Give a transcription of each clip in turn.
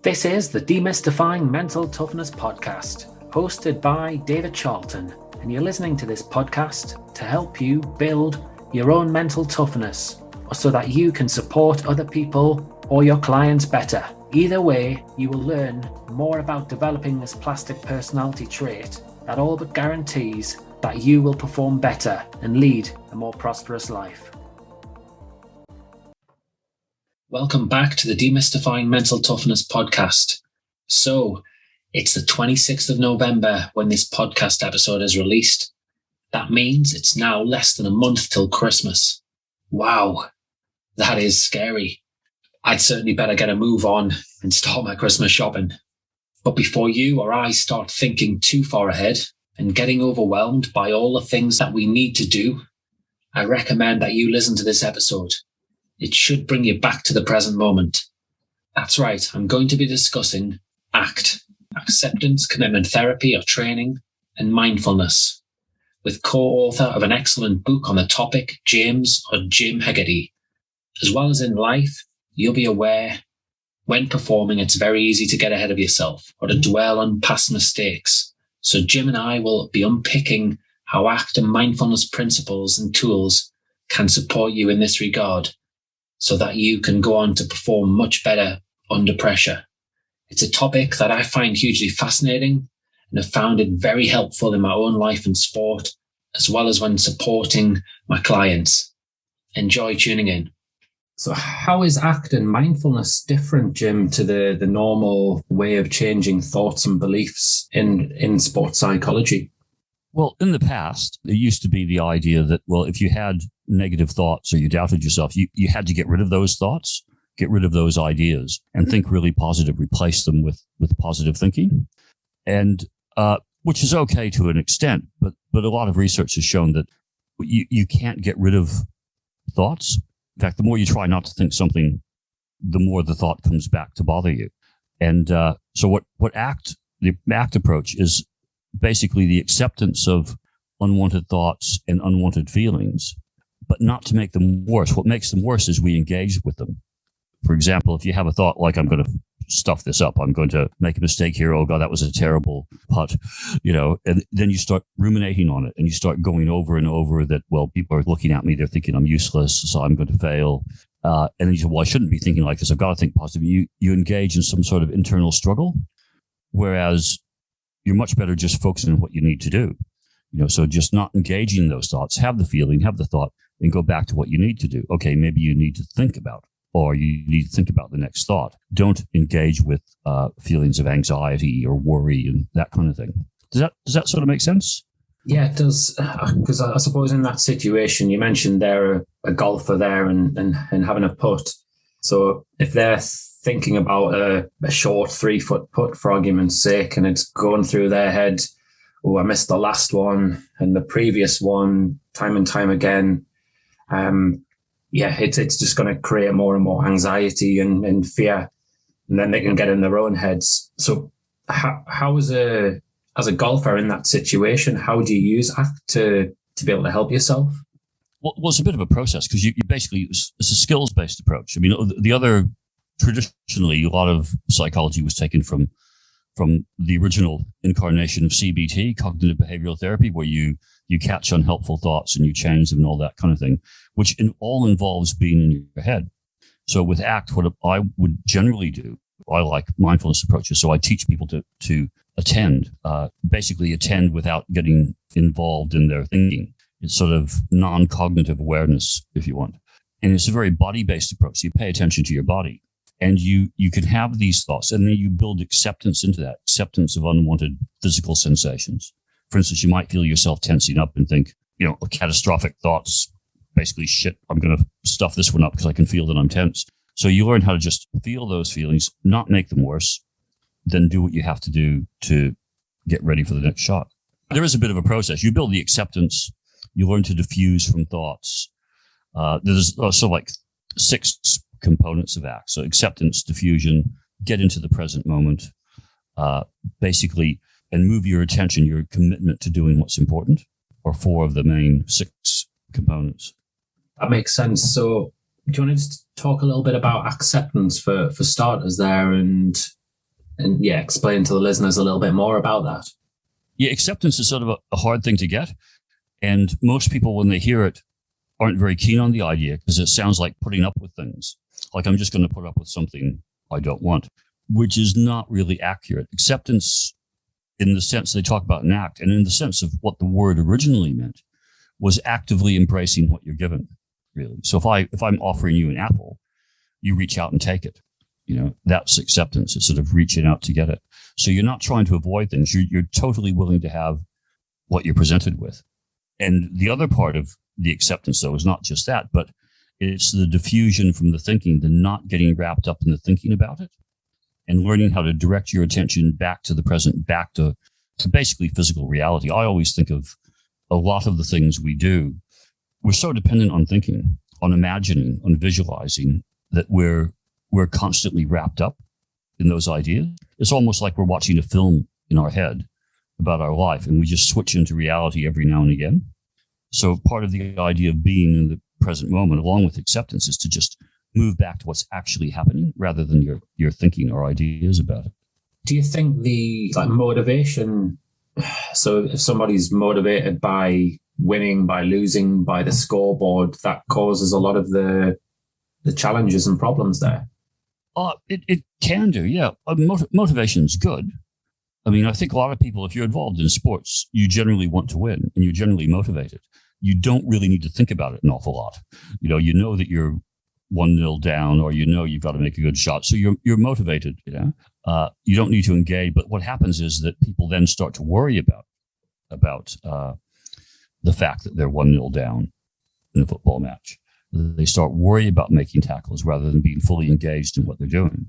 This is the Demystifying Mental Toughness podcast, hosted by David Charlton, and you're listening to this podcast to help you build your own mental toughness, so that you can support other people or your clients better. Either way, you will learn more about developing this plastic personality trait that all but guarantees that you will perform better and lead a more prosperous life. Welcome back to the Demystifying Mental Toughness podcast. So, it's the 26th of November when this podcast episode is released. That means it's now less than a month till Christmas. Wow, that is scary. I'd certainly better get a move on and start my Christmas shopping. But before you or I start thinking too far ahead and getting overwhelmed by all the things that we need to do, I recommend that you listen to this episode. It should bring you back to the present moment. That's right, I'm going to be discussing ACT, Acceptance, Commitment Therapy or Training, and Mindfulness, with co-author of an excellent book on the topic, James Hegarty. As well as in life, you'll be aware when performing, it's very easy to get ahead of yourself or to dwell on past mistakes. So Jim and I will be unpicking how ACT and mindfulness principles and tools can support you in this regard, so that you can go on to perform much better under pressure. It's a topic that I find hugely fascinating and have found it very helpful in my own life and sport, as well as when supporting my clients. Enjoy tuning in. So how is ACT and mindfulness different, Jim, to the normal way of changing thoughts and beliefs in sports psychology? Well, in the past, it used to be the idea that, well, if you had negative thoughts or you doubted yourself, you had to get rid of those thoughts, get rid of those ideas, and think really positive, replace them with positive thinking. And which is okay to an extent, but a lot of research has shown that you can't get rid of thoughts. In fact, the more you try not to think something, the more the thought comes back to bother you. And so the ACT approach is basically the acceptance of unwanted thoughts and unwanted feelings, but not to make them worse. What makes them worse is we engage with them. For example, if you have a thought like, I'm going to stuff this up, I'm going to make a mistake here, oh God, that was a terrible putt, and then you start ruminating on it and you start going over and over that, well, people are looking at me, they're thinking I'm useless, so I'm going to fail. And then you say, well, I shouldn't be thinking like this, I've got to think positive. You engage in some sort of internal struggle, whereas you're much better just focusing on what you need to do. So just not engaging in those thoughts, have the feeling, have the thought, and go back to what you need to do. Okay, maybe you need to think about, or you need to think about the next thought. Don't engage with feelings of anxiety or worry and that kind of thing. Does that sort of make sense? Yeah, it does. Because I suppose in that situation, you mentioned they're a golfer there and having a putt. So if they're thinking about a short 3-foot putt, for argument's sake, and it's going through their head, oh, I missed the last one and the previous one time and time again. It's just going to create more and more anxiety and fear, and then they can get in their own heads. So how as a golfer in that situation, how do you use ACT to be able to help yourself? Well, it's a bit of a process because you basically, it's a skills-based approach. I mean, the other, traditionally, a lot of psychology was taken from the original incarnation of CBT, cognitive behavioral therapy, where you catch unhelpful thoughts and you change them and all that kind of thing, which all involves being in your head. So with ACT, what I would generally do, I like mindfulness approaches. So I teach people to attend without getting involved in their thinking. It's sort of non-cognitive awareness, if you want. And it's a very body-based approach. So you pay attention to your body. And you can have these thoughts, and then you build acceptance into that, acceptance of unwanted physical sensations. For instance, you might feel yourself tensing up and think, catastrophic thoughts, basically, shit, I'm going to stuff this one up because I can feel that I'm tense. So you learn how to just feel those feelings, not make them worse, then do what you have to do to get ready for the next shot. There is a bit of a process. You build the acceptance, you learn to diffuse from thoughts. There's also like 6 components of ACT. So acceptance, diffusion, get into the present moment, basically, and move your attention, your commitment to doing what's important, are 4 of the main 6 components. That makes sense. So do you want to just talk a little bit about acceptance for starters there, and And yeah, explain to the listeners a little bit more about that. Yeah, acceptance is sort of a hard thing to get. And most people, when they hear it, aren't very keen on the idea because it sounds like putting up with things. Like I'm just going to put up with something I don't want, which is not really accurate. Acceptance, in the sense they talk about in ACT, and in the sense of what the word originally meant, was actively embracing what you're given, really. So if I'm offering you an apple, you reach out and take it. That's acceptance. It's sort of reaching out to get it. So you're not trying to avoid things. You're totally willing to have what you're presented with. And the other part of the acceptance, though, is not just that, but it's the diffusion from the thinking, the not getting wrapped up in the thinking about it, and learning how to direct your attention back to the present, back to basically physical reality. I always think of a lot of the things we do. We're so dependent on thinking, on imagining, on visualizing, that we're constantly wrapped up in those ideas. It's almost like we're watching a film in our head about our life, and we just switch into reality every now and again. So part of the idea of being in the present moment, along with acceptance, is to just move back to what's actually happening rather than your thinking or ideas about it. Do you think the motivation, so if somebody's motivated by winning, by losing, by the scoreboard, that causes a lot of the challenges and problems there? It can do, yeah. Motivation is good. I mean, I think a lot of people, if you're involved in sports, you generally want to win and you're generally motivated. You don't really need to think about it an awful lot. You know that you're 1-0 down, or you've got to make a good shot. So you're motivated, you don't need to engage. But what happens is that people then start to worry about the fact that they're 1-0 down in a football match. They start worrying about making tackles rather than being fully engaged in what they're doing.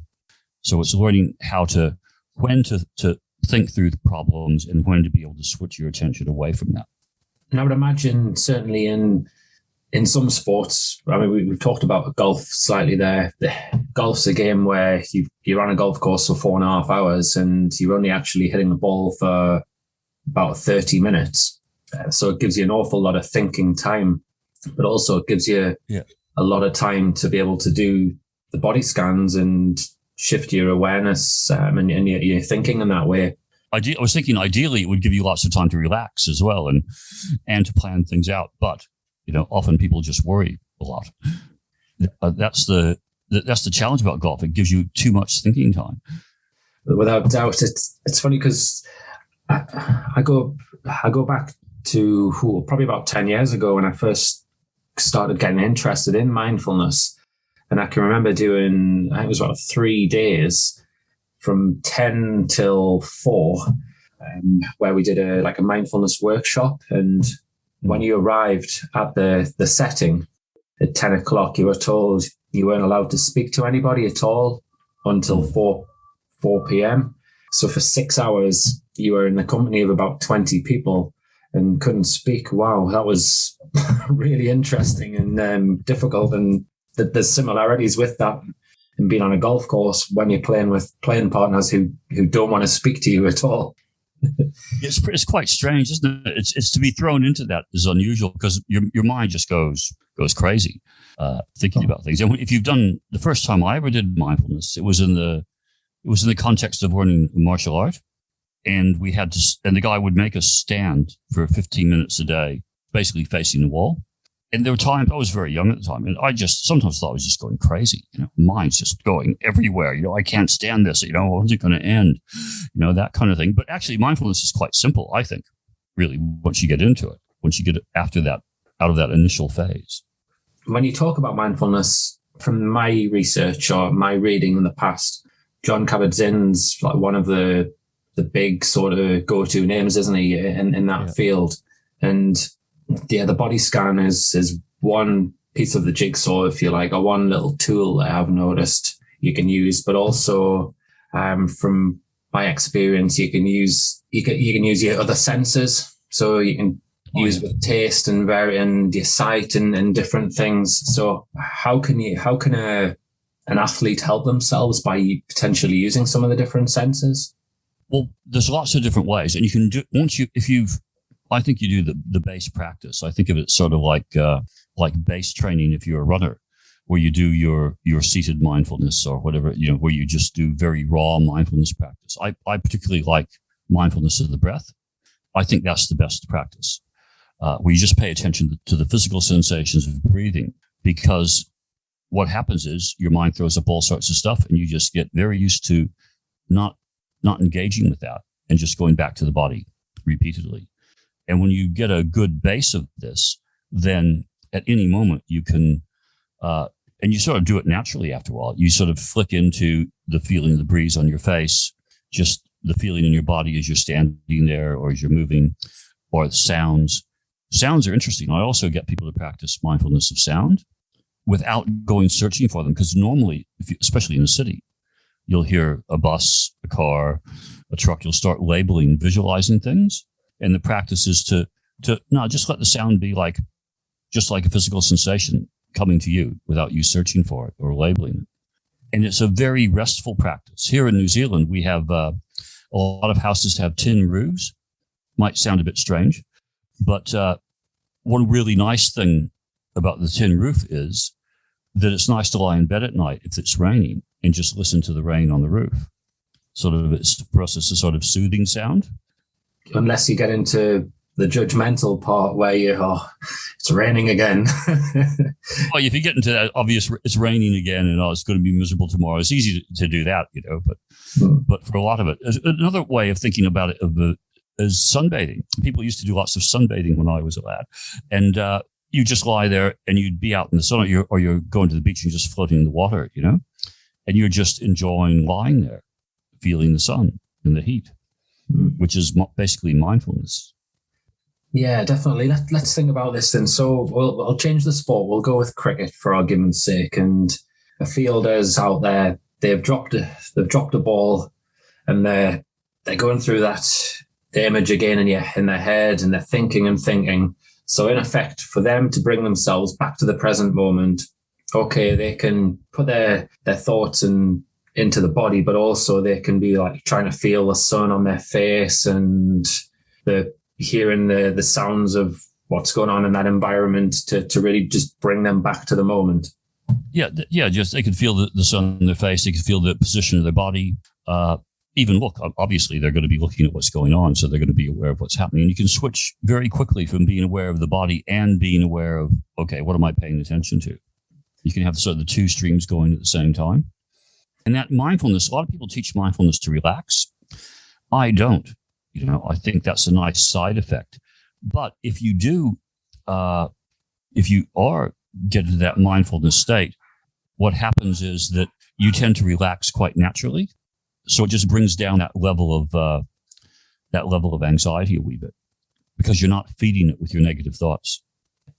So it's learning when to think through the problems and when to be able to switch your attention away from that. And I would imagine certainly in some sports, I mean, we've talked about golf slightly there. Golf's a game where you're on a golf course for 4.5 hours and you're only actually hitting the ball for about 30 minutes. So it gives you an awful lot of thinking time, but also it gives you a lot of time to be able to do the body scans and shift your awareness and your thinking in that way. I was thinking ideally it would give you lots of time to relax as well and to plan things out. But, often people just worry a lot. That's the challenge about golf. It gives you too much thinking time. But without doubt, it's funny because I go back to probably about 10 years ago when I first started getting interested in mindfulness. And I can remember doing, I think it was about 3 days from 10 till 4, where we did a mindfulness workshop. And when you arrived at the setting at 10 o'clock, you were told you weren't allowed to speak to anybody at all until 4 p.m. So for 6 hours, you were in the company of about 20 people and couldn't speak. Wow, that was really interesting and difficult. And there's similarities with that and being on a golf course when you're playing with playing partners who don't want to speak to you at all. It's quite strange, isn't it? It's to be thrown into that is unusual because your mind just goes crazy thinking about things. And if you've done the first time I ever did mindfulness, it was in the context of learning martial art, and and the guy would make us stand for 15 minutes a day, basically facing the wall. And there were times, I was very young at the time, and I just sometimes thought I was just going crazy. Mind's just going everywhere. I can't stand this. When's it going to end? That kind of thing. But actually, mindfulness is quite simple, I think, really, once you get into it, once you get out of that initial phase. When you talk about mindfulness, from my research or my reading in the past, Jon Kabat-Zinn's like one of the big sort of go-to names, isn't he, in that field? And the body scan is one piece of the jigsaw, if you like, or one little tool that I've noticed you can use. But also, from my experience, you can use your other senses. So you can use with taste and your sight and different things. So how can an athlete help themselves by potentially using some of the different senses? Well, there's lots of different ways, and you can do I think you do the base practice. I think of it sort of like base training if you're a runner. where you do your seated mindfulness or whatever, where you just do very raw mindfulness practice. I particularly like mindfulness of the breath. I think that's the best practice, where you just pay attention to the physical sensations of breathing, because what happens is your mind throws up all sorts of stuff and you just get very used to not engaging with that and just going back to the body repeatedly. And when you get a good base of this, then at any moment you can, and you sort of do it naturally after a while, you sort of flick into the feeling of the breeze on your face, just the feeling in your body as you're standing there or as you're moving, or the sounds. Sounds are interesting. I also get people to practice mindfulness of sound without going searching for them, because normally, especially in the city, you'll hear a bus, a car, a truck, you'll start labeling, visualizing things. And the practice is to just let the sound be just like a physical sensation coming to you without you searching for it or labeling it. And it's a very restful practice. Here in New Zealand, we have a lot of houses have tin roofs. Might sound a bit strange, but one really nice thing about the tin roof is that it's nice to lie in bed at night if it's raining and just listen to the rain on the roof. For us, it's a sort of soothing sound. Unless you get into the judgmental part where it's raining again. Well, if you get into that obvious, it's raining again and it's going to be miserable tomorrow, it's easy to do that, but for a lot of it, another way of thinking about it is sunbathing. People used to do lots of sunbathing when I was a lad, and you just lie there and you'd be out in the sun, or you're going to the beach and you're just floating in the water, and you're just enjoying lying there, feeling the sun and the heat, which is basically mindfulness. Yeah, definitely. Let's think about this then. So we'll change the sport. We'll go with cricket for argument's sake. And a fielder's out there, they've dropped a ball, and they're going through the image again in their head, and they're thinking. So in effect, for them to bring themselves back to the present moment, okay, they can put their thoughts into the body, but also they can be like trying to feel the sun on their face and hearing the sounds of what's going on in that environment to really just bring them back to the moment. Yeah. Just they can feel the sun on their face. They can feel the position of their body. Even look, obviously they're going to be looking at what's going on, so they're going to be aware of what's happening. And you can switch very quickly from being aware of the body and being aware of, okay, what am I paying attention to? You can have sort of the two streams going at the same time. And that mindfulness, a lot of people teach mindfulness to relax. I don't. I think that's a nice side effect. But if you do, if you are getting to that mindfulness state, what happens is that you tend to relax quite naturally. So it just brings down that level of anxiety a wee bit, because you're not feeding it with your negative thoughts.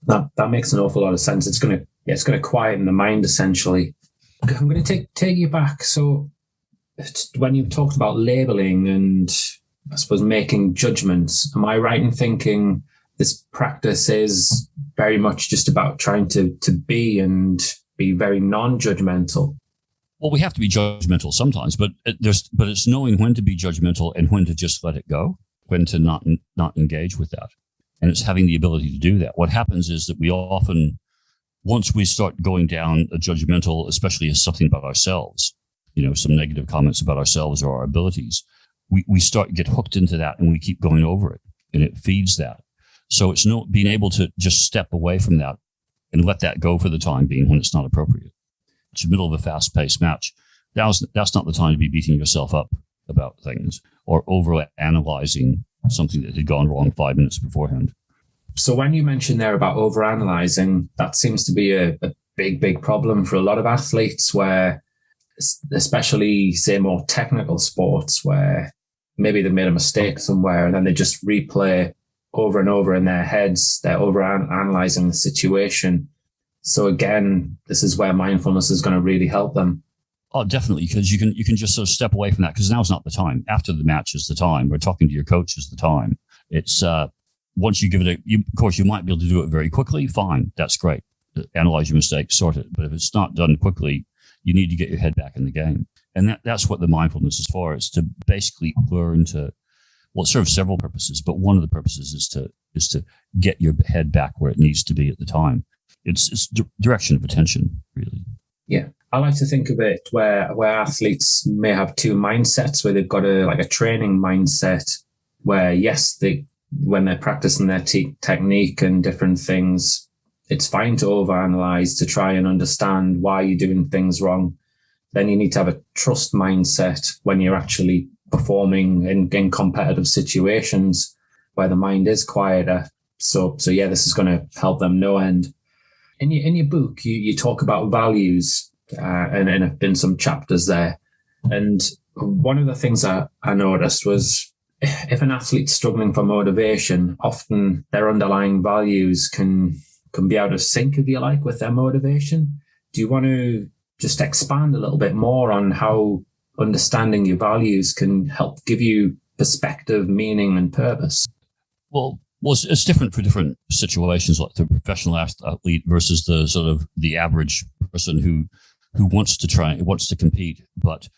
That makes an awful lot of sense. It's going to quieten the mind, essentially. I'm going to take you back. So when you talked about labeling and I suppose making judgments, am I right in thinking this practice is very much just about trying to be and be very non-judgmental? Well, we have to be judgmental sometimes, but it's knowing when to be judgmental and when to just let it go, when to not engage with that. And it's having the ability to do that. What happens is that we often, once we start going down a judgmental, especially as something about ourselves, some negative comments about ourselves or our abilities, we get hooked into that and we keep going over it, and it feeds that. So it's being able to just step away from that and let that go for the time being when it's not appropriate. It's the middle of a fast-paced match. That's not the time to be beating yourself up about things or over-analyzing something that had gone wrong 5 minutes beforehand. So when you mentioned there about over-analyzing, that seems to be a big problem for a lot of athletes, where, especially, say, more technical sports, where maybe they made a mistake somewhere and then they just replay over and over in their heads. They're over-analyzing the situation. So again, this is where mindfulness is going to really help them. Oh, definitely, because you can just sort of step away from that, because now's not the time. After the match is the time. We're talking to your coach is the time. It's once you give it of course, you might be able to do it very quickly. Fine, that's great. Analyze your mistakes, sort it. But if it's not done quickly, you need to get your head back in the game. And that's what the mindfulness is for. It's to basically learn to, well, it serves several purposes, but one of the purposes is to get your head back where it needs to be at the time. It's direction of attention, really. Yeah. I like to think of it where athletes may have two mindsets, where they've got a training mindset where, yes, when they're practicing their technique and different things, it's fine to overanalyze, to try and understand why you're doing things wrong. Then you need to have a trust mindset when you're actually performing in competitive situations where the mind is quieter. So yeah, this is going to help them no end. In your book, you talk about values, and there have been some chapters there. And one of the things I noticed was, if an athlete's struggling for motivation, often their underlying values can be out of sync, if you like, with their motivation. Do you want to just expand a little bit more on how understanding your values can help give you perspective, meaning, and purpose? Well, it's different for different situations, like the professional athlete versus the sort of the average person who wants to compete, but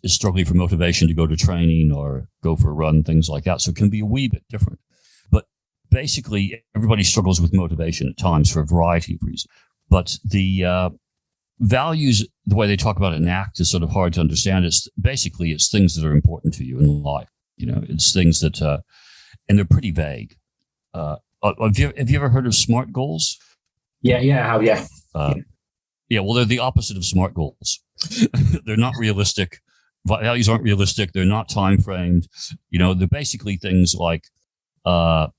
is struggling for motivation to go to training or go for a run, things like that. So it can be a wee bit different. But basically, everybody struggles with motivation at times for a variety of reasons. But the values, the way they talk about it in ACT, is sort of hard to understand. It's things that are important to you in life. It's things that, and they're pretty vague. Have you ever heard of SMART goals? Yeah, I have, yeah. Yeah, well, they're the opposite of SMART goals. They're not realistic. Values aren't realistic. They're not time framed. They're basically things like that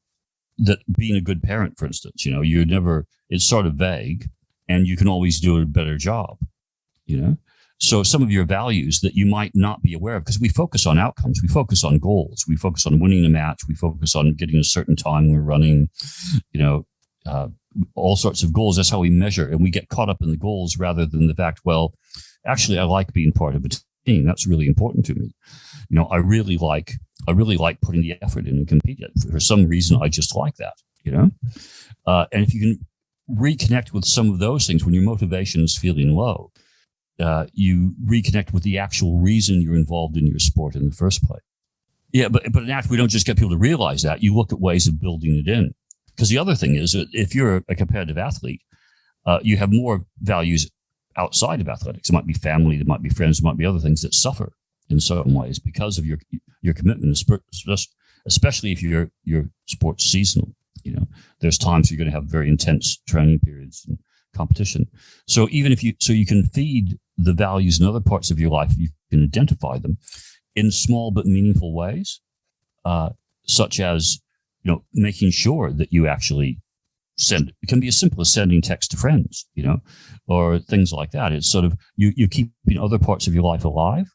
being a good parent, for instance. It's sort of vague, and you can always do a better job. So some of your values that you might not be aware of, because we focus on outcomes, we focus on goals, we focus on winning a match, we focus on getting a certain time when we're running, all sorts of goals. That's how we measure, and we get caught up in the goals rather than the fact, well, actually, I like being part of a team. That's really important to me. I really like putting the effort in and competing. For some reason, I just like that. And if you can reconnect with some of those things when your motivation is feeling low, you reconnect with the actual reason you're involved in your sport in the first place. Yeah, but in ACT, we don't just get people to realize that. You look at ways of building it in. Because the other thing is that if you're a competitive athlete, you have more values outside of athletics. It might be family, it might be friends, it might be other things that suffer in certain ways because of your commitment, especially if your sport's seasonal. There's times you're going to have very intense training periods and competition. So even if you can feed the values in other parts of your life, you can identify them in small but meaningful ways, such as making sure that you actually send. It can be as simple as sending text to friends, or things like that. It's sort of you keeping other parts of your life alive,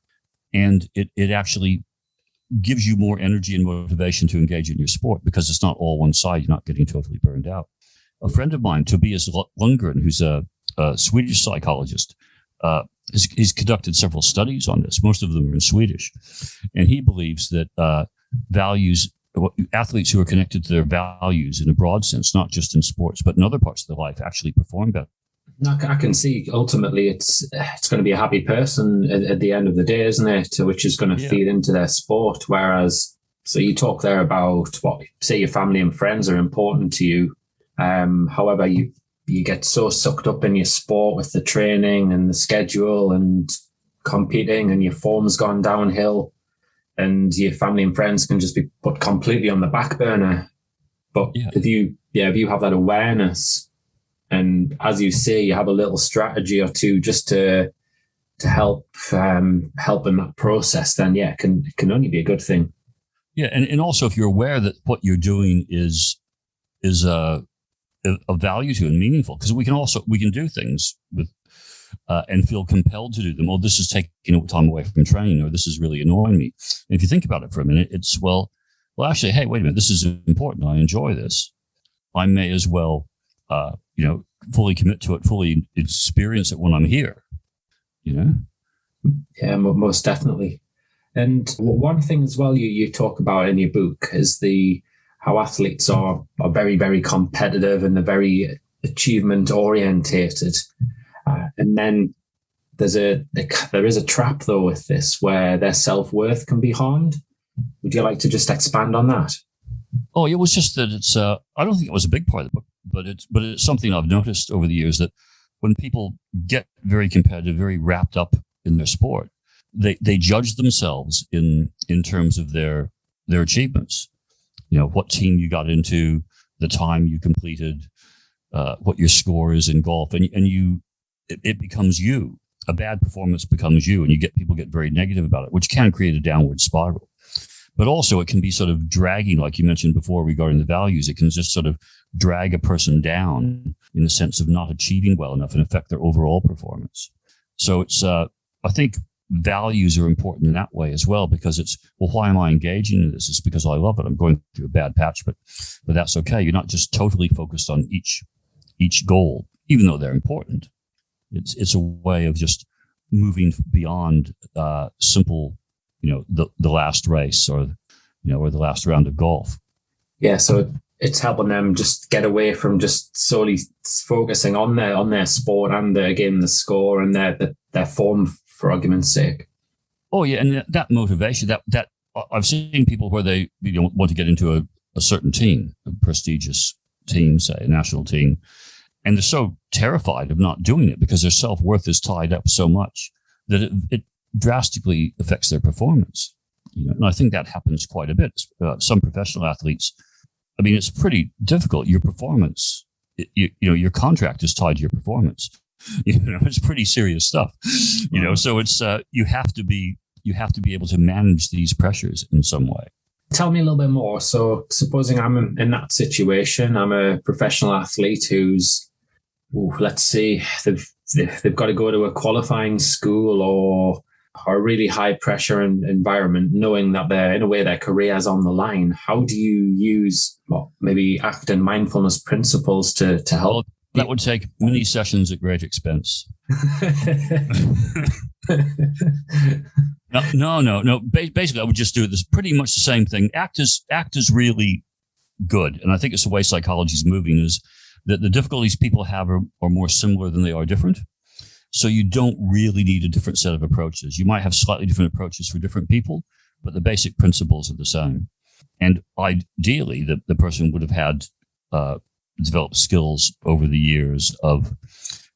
and it actually gives you more energy and motivation to engage in your sport because it's not all one side. You're not getting totally burned out. A friend of mine, Tobias Lundgren, who's a Swedish psychologist, he's conducted several studies on this. Most of them are in Swedish, and he believes that athletes who are connected to their values in a broad sense, not just in sports, but in other parts of their life, actually perform better. I can see ultimately it's going to be a happy person at the end of the day, isn't it? Which is going to feed into their sport. Whereas, so you talk there about say your family and friends are important to you. However, you get so sucked up in your sport with the training and the schedule and competing, and your form's gone downhill. And your family and friends can just be put completely on the back burner. But if you have that awareness, and as you say, you have a little strategy or two just to help in that process, then it can only be a good thing. Yeah, and also if you're aware that what you're doing is of value to and meaningful, because we can do things with. And feel compelled to do them. This is taking time away from training, or this is really annoying me. And if you think about it for a minute, it's well, actually, hey, wait a minute, this is important. I enjoy this. I may as well, fully commit to it, fully experience it when I'm here. Yeah, most definitely. And one thing as well you talk about in your book is how athletes are very, very competitive and they're very achievement orientated. And then there is a trap though with this where their self-worth can be harmed. Would you like to just expand on that? Oh, it was just that it's. I don't think it was a big part of the book, but it's something I've noticed over the years, that when people get very competitive, very wrapped up in their sport, they judge themselves in terms of their achievements. What team you got into, the time you completed, what your score is in golf, and it becomes you. A bad performance becomes you, and people get very negative about it, which can create a downward spiral. But also it can be sort of dragging, like you mentioned before regarding the values. It can just sort of drag a person down in the sense of not achieving well enough and affect their overall performance. So it's, I think values are important in that way as well, because it's, well, why am I engaging in this? It's because I love it. I'm going through a bad patch, but that's okay. You're not just totally focused on each goal, even though they're important. It's a way of just moving beyond simple, the last race or the last round of golf. Yeah, so it's helping them just get away from just solely focusing on their sport and the score and their form, for argument's sake. Oh yeah, and that motivation, that I've seen people where they want to get into a certain team, a prestigious team, say a national team, and they're so terrified of not doing it because their self-worth is tied up so much that it drastically affects their performance. And I think that happens quite a bit. Some professional athletes, I mean, it's pretty difficult. Your performance, your contract is tied to your performance. It's pretty serious stuff. So it's you have to be able to manage these pressures in some way. Tell me a little bit more. So supposing I'm in that situation, I'm a professional athlete who's, let's say they've got to go to a qualifying school or a really high pressure environment, knowing that their career's on the line. How do you use maybe ACT and mindfulness principles to help? Well, that would take many sessions at great expense. No. Basically, I would just do this pretty much the same thing. ACT is really good, and I think it's the way psychology is moving. Is that the difficulties people have are more similar than they are different. So you don't really need a different set of approaches. You might have slightly different approaches for different people, but the basic principles are the same. And ideally, the person would have had developed skills over the years of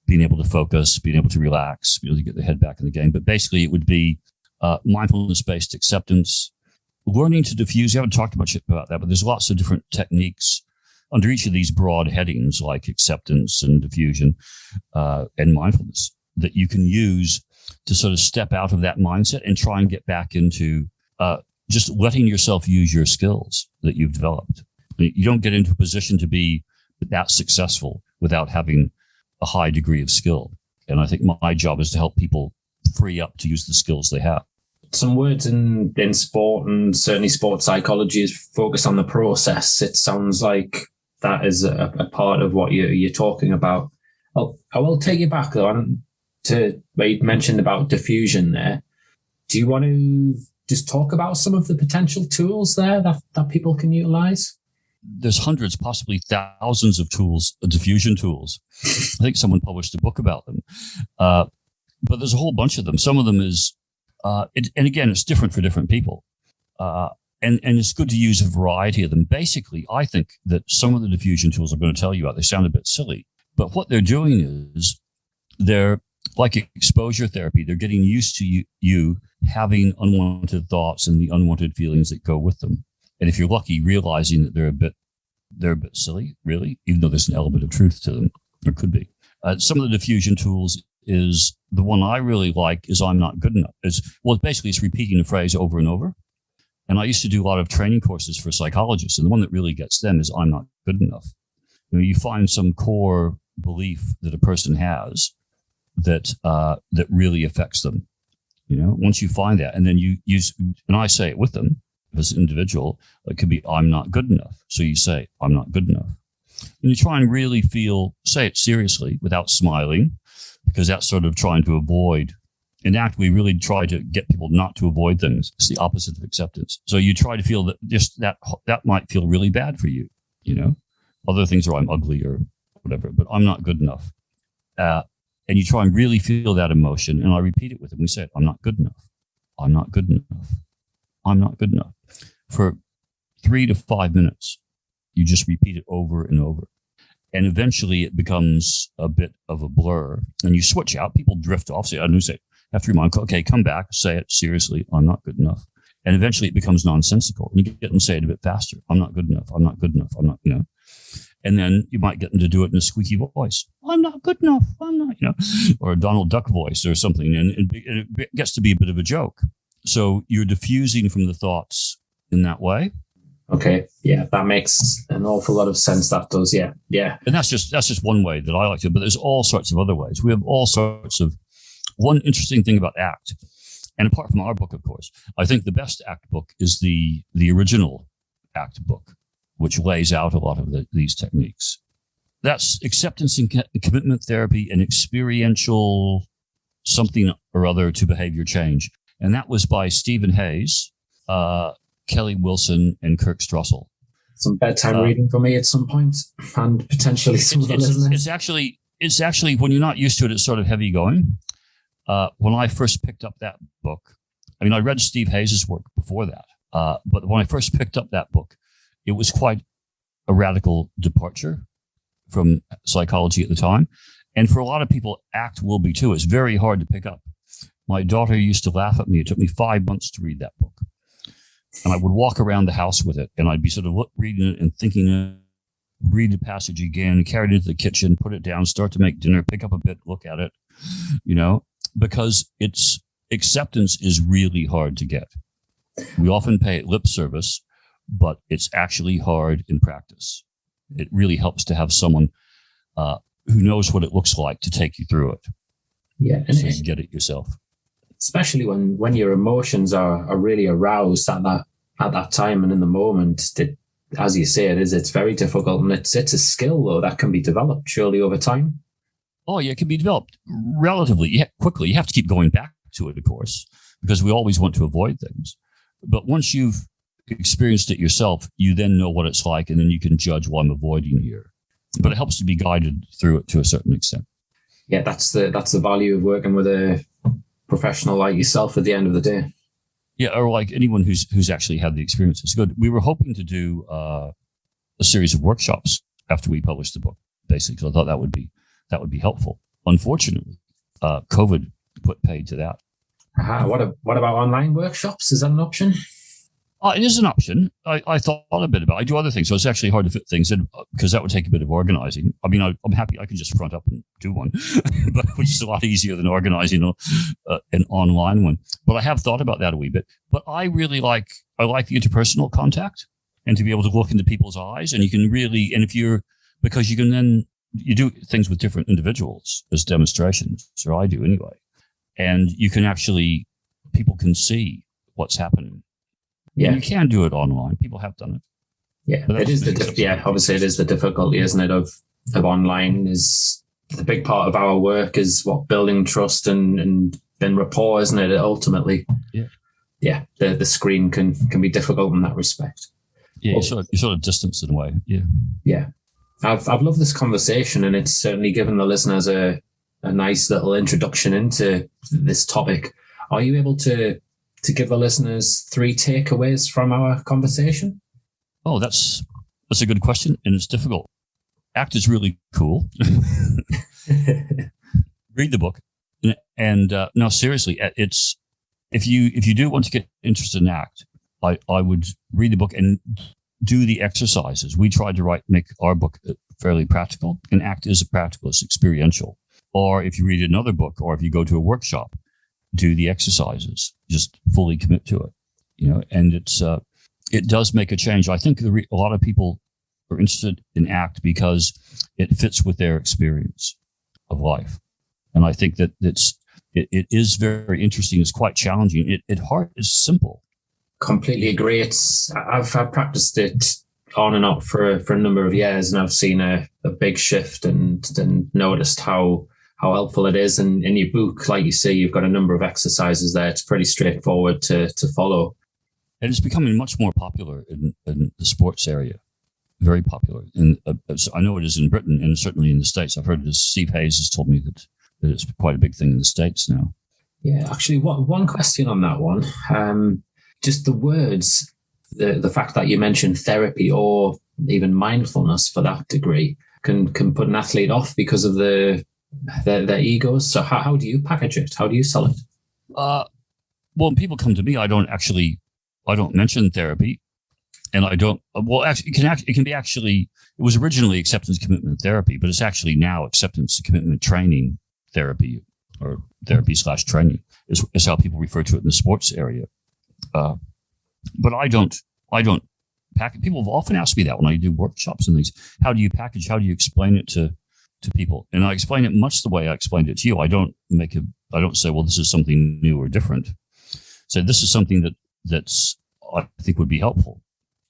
being able to focus, being able to relax, being able to get their head back in the game. But basically, it would be mindfulness-based acceptance, learning to diffuse. We haven't talked much about that, but there's lots of different techniques under each of these broad headings, like acceptance and diffusion and mindfulness, that you can use to sort of step out of that mindset and try and get back into just letting yourself use your skills that you've developed. You don't get into a position to be that successful without having a high degree of skill. And I think my job is to help people free up to use the skills they have. Some words in sport, and certainly sports psychology, is focused on the process. It sounds like that is a part of what you're talking about. I will take you back though to where you mentioned about diffusion there. Do you want to just talk about some of the potential tools there that people can utilize? There's hundreds, possibly thousands of tools, diffusion tools. I think someone published a book about them. But there's a whole bunch of them. Some of them is, and again, it's different for different people. And it's good to use a variety of them. Basically, I think that some of the diffusion tools I'm going to tell you about, they sound a bit silly, but what they're doing is they're like exposure therapy. They're getting used to you having unwanted thoughts and the unwanted feelings that go with them. And if you're lucky, realizing that they're a bit silly, really, even though there's an element of truth to them, there could be. Some of the diffusion tools is the one I really like is I'm not good enough. Basically it's repeating a phrase over and over. And I used to do a lot of training courses for psychologists, and the one that really gets them is I'm not good enough. You find some core belief that a person has that really affects them. Once you find that, and then you use, and I say it with them as an individual, it could be I'm not good enough. So you say I'm not good enough, and you try and really say it seriously without smiling, because that's sort of trying to avoid. In ACT, we really try to get people not to avoid things. It's the opposite of acceptance. So you try to feel that just that might feel really bad for you. Other things are I'm ugly or whatever, but I'm not good enough. And you try and really feel that emotion. And I repeat it with them. We say, I'm not good enough. I'm not good enough. I'm not good enough. For 3 to 5 minutes, you just repeat it over and over. And eventually it becomes a bit of a blur, and you switch out. People drift off. So I have to remind, okay, come back, say it seriously. I'm not good enough. And eventually it becomes nonsensical. And you get them to say it a bit faster. I'm not good enough. I'm not good enough. I'm not, And then you might get them to do it in a squeaky voice. I'm not good enough. I'm not, or a Donald Duck voice or something. And it gets to be a bit of a joke. So you're diffusing from the thoughts in that way. Okay. Yeah, that makes an awful lot of sense. That does. Yeah. Yeah. And that's just one way that I like to, but there's all sorts of other ways. We have all sorts of, one interesting thing about ACT, and apart from our book, of course, I think the best ACT book is the original ACT book, which lays out a lot of these techniques. That's acceptance and commitment therapy and experiential something or other to behavior change. And that was by Stephen Hayes, Kelly Wilson, and Kirk Strussel. Some bedtime reading for me at some point, and potentially some of the listeners. It's actually, when you're not used to it, it's sort of heavy going. When I first picked up that book, I mean, I read Steve Hayes' work before that, but when I first picked up that book, it was quite a radical departure from psychology at the time. And for a lot of people, ACT will be too. It's very hard to pick up. My daughter used to laugh at me. It took me 5 months to read that book. And I would walk around the house with it, and I'd be sort of reading it and thinking, read the passage again, carry it into the kitchen, put it down, start to make dinner, pick up a bit, look at it, because its acceptance is really hard to get. We often pay it lip service, but it's actually hard in practice. It really helps to have someone who knows what it looks like to take you through it. Yeah, and so you get it yourself. Especially when your emotions are really aroused at that time and in the moment. As you say, it's very difficult, and it's a skill though that can be developed surely over time. Oh yeah, it can be developed relatively quickly. You have to keep going back to it, of course, because we always want to avoid things. But once you've experienced it yourself, you then know what it's like, and then you can judge what I'm avoiding here. But it helps to be guided through it to a certain extent. Yeah, that's the value of working with a professional like yourself at the end of the day. Yeah, or like anyone who's actually had the experience. It's good. We were hoping to do a series of workshops after we published the book, basically, because I thought that would be helpful. Unfortunately, COVID put paid to that. What about online workshops? Is that an option? It is an option. I thought a bit about it. I do other things, so it's actually hard to fit things in because that would take a bit of organizing. I mean, I'm happy I can just front up and do one, but which is a lot easier than organizing an online one. But I have thought about that a wee bit. But I like the interpersonal contact and to be able to look into people's eyes, and you can really, and because you can then, you do things with different individuals as demonstrations, or I do anyway. And you can actually, people can see what's happening. Yeah, and you can do it online. People have done it. Yeah, it is obviously it is the difficulty, isn't it, of online. Is the big part of our work is what, building trust and rapport, isn't it? Ultimately, yeah. The screen can be difficult in that respect. Yeah, you sort of distance in a way. Yeah. I've loved this conversation, and it's certainly given the listeners a nice little introduction into this topic. Are you able to give the listeners 3 takeaways from our conversation? Oh, that's a good question, and it's difficult. ACT is really cool. Read the book, and no, seriously, it's if you do want to get interested in ACT, I would read the book and do the exercises. We tried to make our book fairly practical, and ACT is practical, it's experiential. Or if you read another book, or if you go to a workshop, do the exercises, just fully commit to it, and it does make a change. I think a lot of people are interested in ACT because it fits with their experience of life. And I think that it is very interesting. It's quite challenging. It heart is simple. Completely agree. I've practiced it on and off for a number of years, and I've seen a big shift and noticed how helpful it is. And in your book, like you say, you've got a number of exercises there. It's pretty straightforward to follow. And it's becoming much more popular in the sports area. Very popular. And I know it is in Britain and certainly in the States. I've heard Steve Hayes has told me that it's quite a big thing in the States now. Yeah, actually, one question on that one. Just the words, the fact that you mentioned therapy or even mindfulness for that degree. can put an athlete off because of their egos. So how do you package it? How do you sell it? Well, when people come to me, I don't mention therapy, and I don't. Well, actually, it can be actually. It was originally acceptance commitment therapy, but it's actually now acceptance commitment training therapy, or therapy/training is how people refer to it in the sports area. But I don't package. People have often asked me that when I do workshops and things. How do you package? How do you explain it to people? And I explain it much the way I explained it to you. I don't say, well, this is something new or different. So this is something that's I think would be helpful,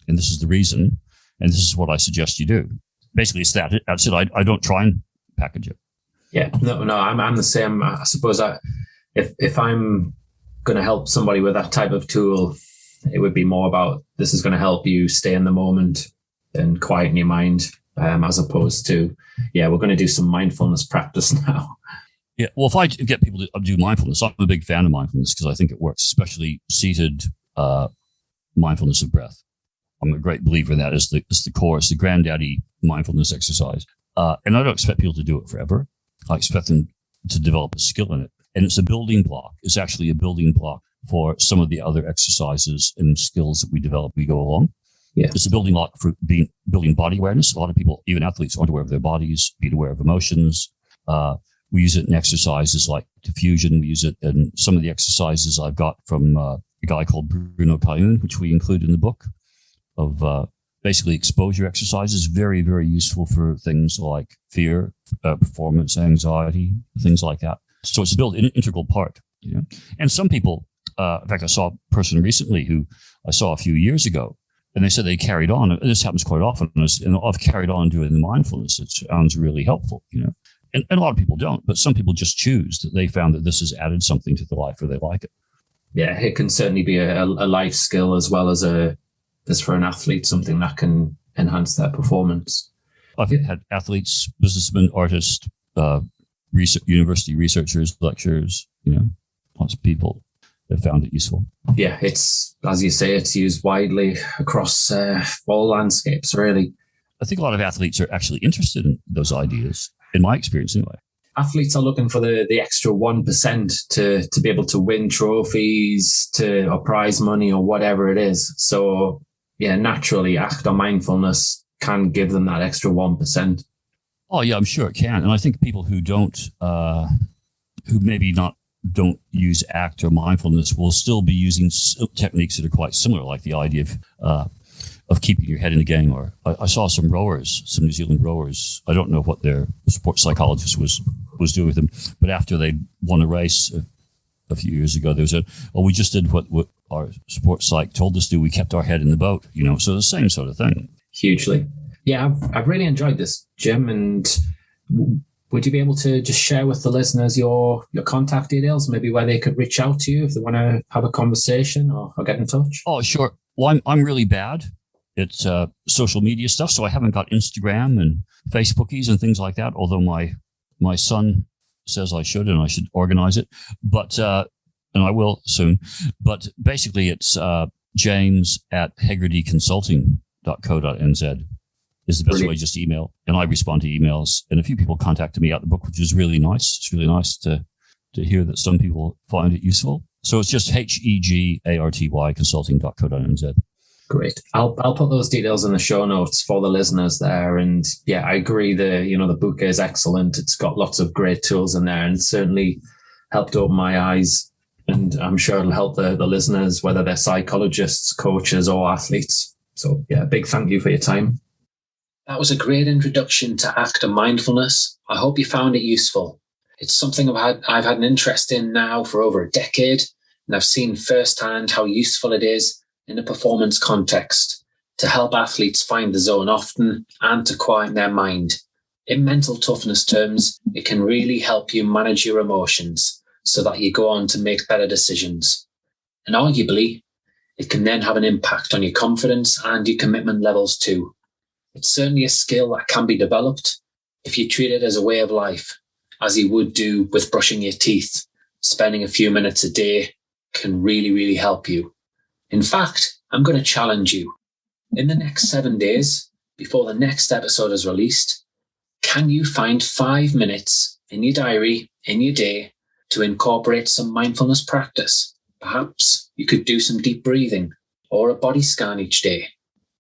and this is the reason, and this is what I suggest you do. Basically, it's that. That's it. I don't try and package it. Yeah, no, I'm the same. I suppose if I'm going to help somebody with that type of tool, it would be more about this is going to help you stay in the moment and quieten your mind, as opposed to, we're going to do some mindfulness practice now. Yeah, well, if I get people to do mindfulness, I'm a big fan of mindfulness because I think it works, especially seated mindfulness of breath. I'm a great believer in that. It's the core, it's the granddaddy mindfulness exercise. And I don't expect people to do it forever. I expect them to develop a skill in it. And it's a building block. It's actually a building block for some of the other exercises and skills that we develop as we go along. Yeah. It's a building block for building body awareness. A lot of people, even athletes, aren't aware of their bodies, being aware of emotions. We use it in exercises like diffusion. We use it in some of the exercises I've got from a guy called Bruno Cayun, which we include in the book, of basically exposure exercises. Very, very useful for things like fear, performance anxiety, things like that. So it's an integral part. You know? And some people, in fact, I saw a person recently who I saw a few years ago, and they said they carried on. And this happens quite often. And I've carried on doing the mindfulness. It sounds really helpful, you know. And a lot of people don't, but some people just choose that they found that this has added something to their life or they like it. Yeah, it can certainly be a life skill as well as for an athlete, something that can enhance their performance. I've had athletes, businessmen, artists, university researchers, lecturers, you know, lots of people that found it useful. Yeah, it's, as you say, it's used widely across all landscapes, really. I think a lot of athletes are actually interested in those ideas, in my experience anyway. Athletes are looking for the extra 1% to be able to win trophies, or prize money or whatever it is. So, yeah, naturally, ACT or mindfulness can give them that extra 1%. Oh, yeah, I'm sure it can. And I think people who don't use ACT or mindfulness will still be using techniques that are quite similar, like the idea of keeping your head in the game. Or I saw some New Zealand rowers. I don't know what their sports psychologist was doing with them, but after they won a race a few years ago, they said, "Oh, we just did what our sports psych told us to do. We kept our head in the boat." You know, so the same sort of thing. Hugely. Yeah, I've really enjoyed this, Jim. And would you be able to just share with the listeners your contact details, maybe where they could reach out to you if they want to have a conversation or get in touch? Oh, sure. Well, I'm really bad. It's social media stuff, so I haven't got Instagram and Facebookies and things like that, although my son says I should, and I should organize it, but and I will soon. But basically, it's James at hegartyconsulting.co.nz is the best Brilliant. way, just email, and I respond to emails. And a few people contacted me out the book, which is really nice. It's really nice to hear that some people find it useful. So it's just HEGARTY consulting.co.nz. Great. I'll put those details in the show notes for the listeners there. And yeah, I agree. The book is excellent. It's got lots of great tools in there and certainly helped open my eyes. And I'm sure it'll help the listeners, whether they're psychologists, coaches, or athletes. So yeah, big thank you for your time. That was a great introduction to ACT and mindfulness. I hope you found it useful. It's something I've had an interest in now for over a decade, and I've seen firsthand how useful it is in a performance context to help athletes find the zone often and to quieten their mind. In mental toughness terms, it can really help you manage your emotions so that you go on to make better decisions. And arguably, it can then have an impact on your confidence and your commitment levels too. It's certainly a skill that can be developed if you treat it as a way of life, as you would do with brushing your teeth. Spending a few minutes a day can really, really help you. In fact, I'm going to challenge you. In the next 7 days, before the next episode is released, Can you find 5 minutes in your diary, in your day, to incorporate some mindfulness practice? Perhaps you could do some deep breathing or a body scan each day.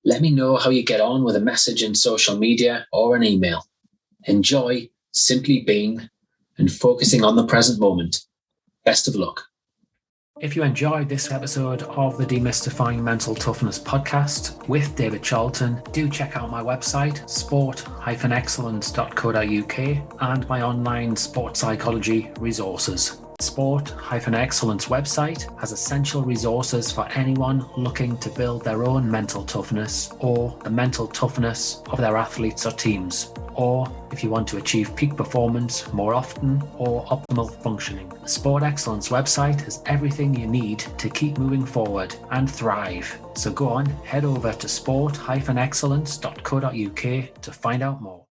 Let me know how you get on with a message in social media or an email. Enjoy simply being and focusing on the present moment. Best of luck. If you enjoyed this episode of the Demystifying Mental Toughness podcast with David Charlton, do check out my website, sport-excellence.co.uk, and my online sport psychology resources. Sport-Excellence website has essential resources for anyone looking to build their own mental toughness or the mental toughness of their athletes or teams, or if you want to achieve peak performance more often or optimal functioning. The Sport Excellence website has everything you need to keep moving forward and thrive. So go on, head over to sport-excellence.co.uk to find out more.